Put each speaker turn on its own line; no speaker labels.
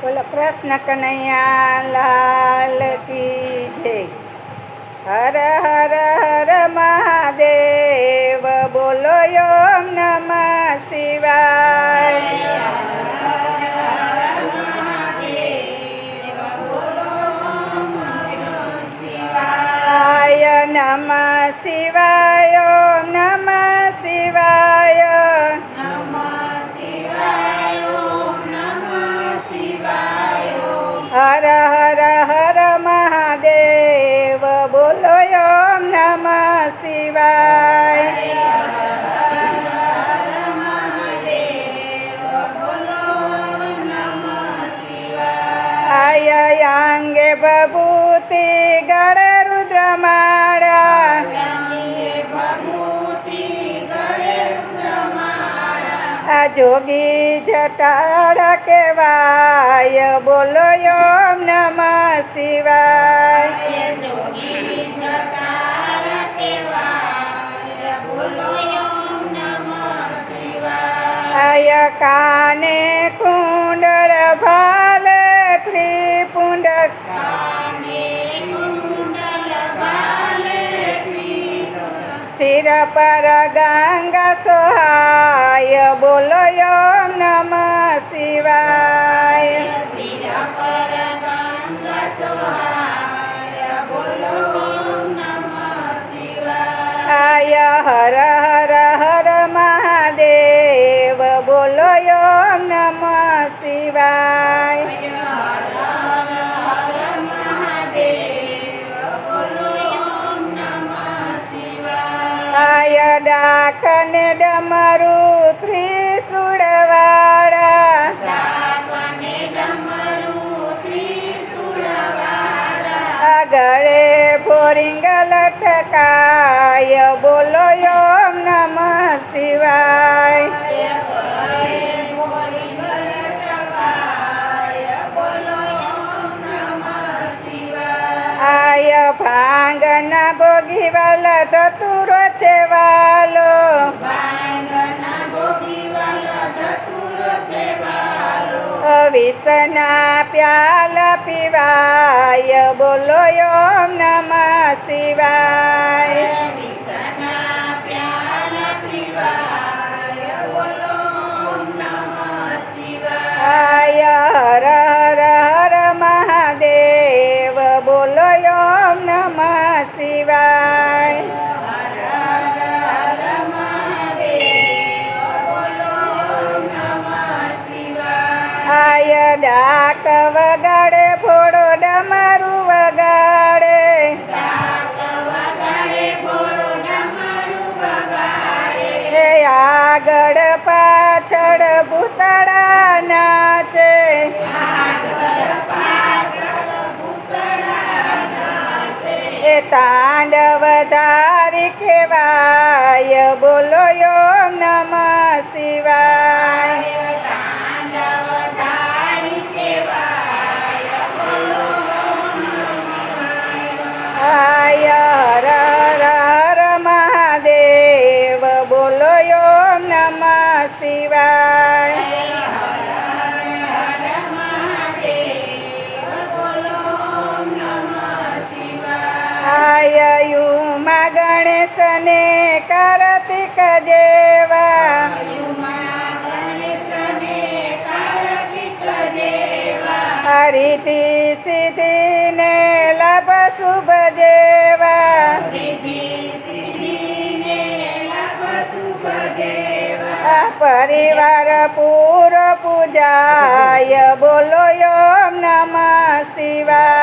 બોલો કૃષ્ણ કનૈયા લાલ કી જય. હર હર હર મહાદેવ, બોલો ઓમ નમઃ શિવાય. નમઃ શિવાય, ઓમ નમઃ શિવાય. હર હર હર મહાદેવ, બોલો ઓમ નમઃ શિવાય. અંગે ભભૂતિ ગળે રુદ્રમાળા, આ જોગી જટાળ કેવાય, બોલો ઓમ નમઃ શિવાય. કાને કુંડળ ભાલે ત્રિપુંડ, શિર પર ગંગા સોહાય, બોલો ઓમ નમઃ શિવાય. હર હર હર મહાદેવ, બોલો ઓમ નમઃ શિવાય. ડાક ને ડમરું ત્રિશૂળ વાળા, ગળે ભોરિંગ લટકાય, બોલો ઓમ નમઃ શિવાય. ભાંગના ભોગી વાલા ધતુરો છે વાલો, વિષના પ્યાલા પીવાય, બોલો ઓમ નમઃ શિવાય. હર હર હર મહાદેવ, બોલો ઓમ નમઃ શિવાય. ડાક વગાડે ફોડો ડમરું વગાડે, આગળ પાછળ ભૂતળા નાચે, એ તાંડવ ધારી કેવાય, બોલો ઓમ નમઃ શિવાય. હર હર હર મહાદેવ, બોલો ઓમ નમઃ શિવાય. યુમાં ગણેશ ને કાર્તિક જેવા, હરિધિ સિદ્ધિ ને લાભ શુભ જેવા, પરિવાર પૂરો પૂજાય, બોલો ઓમ નમઃ શિવાય.